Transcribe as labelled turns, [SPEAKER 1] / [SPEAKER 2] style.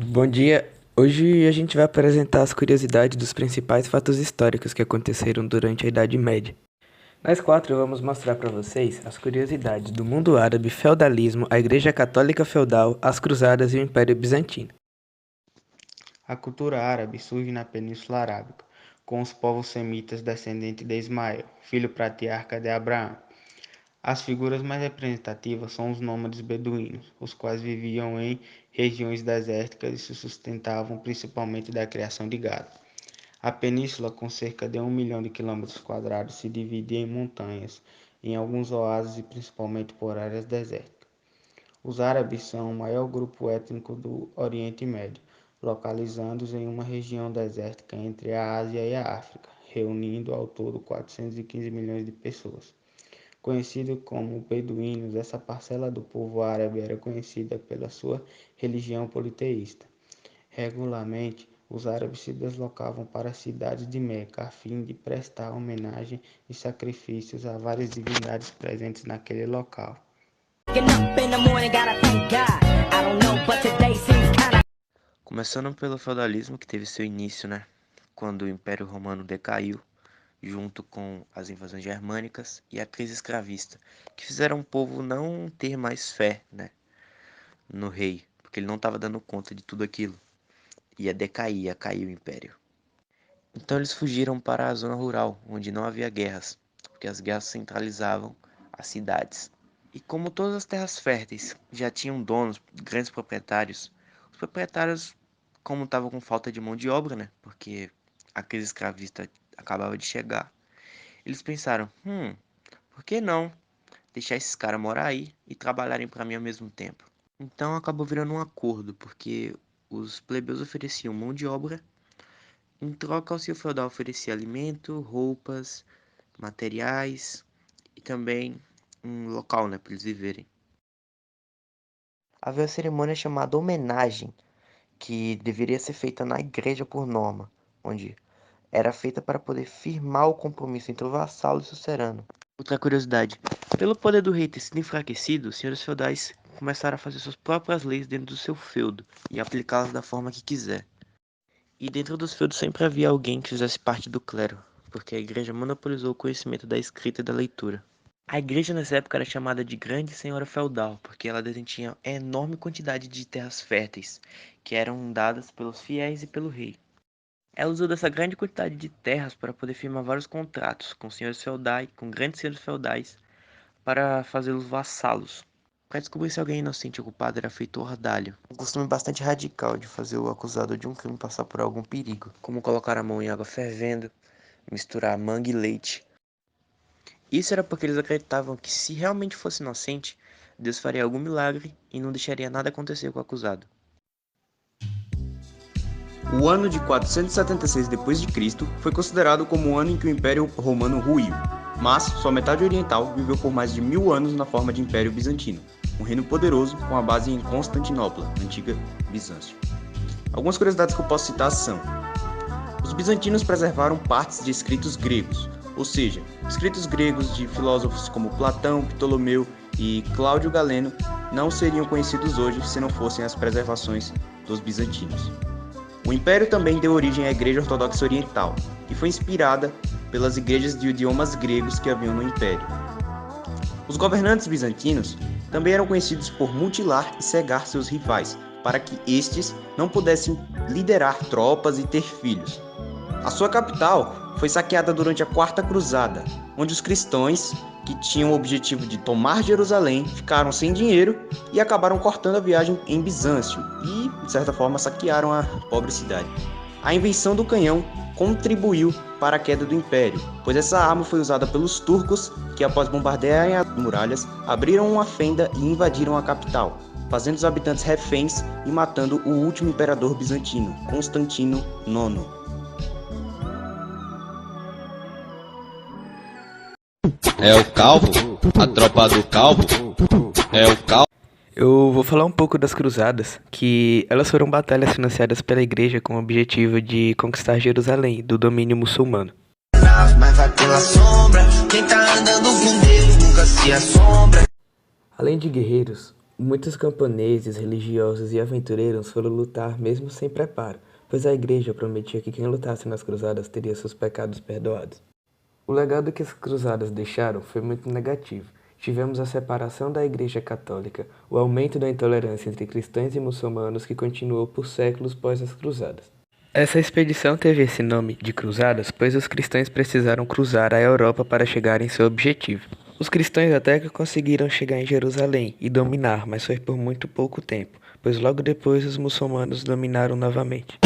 [SPEAKER 1] Bom dia. Hoje a gente vai apresentar as curiosidades dos principais fatos históricos que aconteceram durante a Idade Média. Nós quatro vamos mostrar para vocês as curiosidades do mundo árabe, feudalismo, a Igreja Católica Feudal, as Cruzadas e o Império Bizantino.
[SPEAKER 2] A cultura árabe surge na Península Arábica, com os povos semitas descendentes de Ismael, filho patriarca de Abraão. As figuras mais representativas são os nômades beduínos, os quais viviam em regiões desérticas e se sustentavam principalmente da criação de gado. A península, com cerca de 1 milhão de quilômetros quadrados, se divide em montanhas, em alguns oásis e principalmente por áreas desérticas. Os árabes são o maior grupo étnico do Oriente Médio, localizando-se em uma região desértica entre a Ásia e a África, reunindo ao todo 415 milhões de pessoas. Conhecido como beduínos, essa parcela do povo árabe era conhecida pela sua religião politeísta. Regularmente, os árabes se deslocavam para a cidade de Meca a fim de prestar homenagem e sacrifícios a várias divindades presentes naquele local.
[SPEAKER 3] Começando pelo feudalismo, que teve seu início, quando o Império Romano decaiu, junto com as invasões germânicas e a crise escravista, que fizeram o povo não ter mais fé, no rei, porque ele não estava dando conta de tudo aquilo. Ia decair, ia cair o império. Então eles fugiram para a zona rural, onde não havia guerras, porque as guerras centralizavam as cidades. E como todas as terras férteis já tinham donos, grandes proprietários, os proprietários, como estavam com falta de mão de obra, porque a crise escravista acabava de chegar, eles pensaram, por que não deixar esses caras morar aí e trabalharem para mim ao mesmo tempo? Então acabou virando um acordo, porque os plebeus ofereciam mão de obra, em troca o senhor feudal oferecia alimento, roupas, materiais e também um local, para eles viverem. Havia uma cerimônia chamada homenagem, que deveria ser feita na igreja por norma, onde era feita para poder firmar o compromisso entre o vassalo e o sucerano. Outra curiosidade, pelo poder do rei ter sido enfraquecido, os senhores feudais começaram a fazer suas próprias leis dentro do seu feudo e aplicá-las da forma que quiser. E dentro dos feudos sempre havia alguém que fizesse parte do clero, porque a igreja monopolizou o conhecimento da escrita e da leitura. A igreja nessa época era chamada de Grande Senhora Feudal, porque ela detinha enorme quantidade de terras férteis, que eram dadas pelos fiéis e pelo rei. Ela usou dessa grande quantidade de terras para poder firmar vários contratos com senhores feudais, com grandes senhores feudais, para fazê-los vassalos. Para descobrir se alguém inocente ou culpado era feito ordalho, um costume bastante radical de fazer o acusado de um crime passar por algum perigo, como colocar a mão em água fervendo, misturar manga e leite. Isso era porque eles acreditavam que se realmente fosse inocente, Deus faria algum milagre e não deixaria nada acontecer com o acusado.
[SPEAKER 4] O ano de 476 d.C. foi considerado como o ano em que o Império Romano ruiu, mas sua metade oriental viveu por mais de 1000 anos na forma de Império Bizantino, um reino poderoso com a base em Constantinopla, antiga Bizâncio. Algumas curiosidades que eu posso citar são: os bizantinos preservaram partes de escritos gregos, ou seja, escritos gregos de filósofos como Platão, Ptolomeu e Cláudio Galeno não seriam conhecidos hoje se não fossem as preservações dos bizantinos. O Império também deu origem à Igreja Ortodoxa Oriental, que foi inspirada pelas igrejas de idiomas gregos que haviam no Império. Os governantes bizantinos também eram conhecidos por mutilar e cegar seus rivais, para que estes não pudessem liderar tropas e ter filhos. A sua capital foi saqueada durante a Quarta Cruzada, onde os cristãos, que tinham o objetivo de tomar Jerusalém, ficaram sem dinheiro e acabaram cortando a viagem em Bizâncio e, de certa forma, saquearam a pobre cidade. A invenção do canhão contribuiu para a queda do Império, pois essa arma foi usada pelos turcos que, após bombardearem as muralhas, abriram uma fenda e invadiram a capital, fazendo os habitantes reféns e matando o último imperador bizantino, Constantino IX.
[SPEAKER 5] É o Calvo? A tropa do Calvo? É o Calvo?
[SPEAKER 1] Eu vou falar um pouco das Cruzadas, que elas foram batalhas financiadas pela igreja com o objetivo de conquistar Jerusalém do domínio muçulmano. Além de guerreiros, Muitos camponeses, religiosos e aventureiros foram lutar mesmo sem preparo, pois a igreja prometia que quem lutasse nas cruzadas teria seus pecados perdoados. O legado que as cruzadas deixaram foi muito negativo. Tivemos a separação da Igreja Católica, o aumento da intolerância entre cristãos e muçulmanos que continuou por séculos após as cruzadas. Essa expedição teve esse nome de cruzadas, pois os cristãos precisaram cruzar a Europa para chegar em seu objetivo. Os cristãos até que conseguiram chegar em Jerusalém e dominar, mas foi por muito pouco tempo, pois logo depois os muçulmanos dominaram novamente.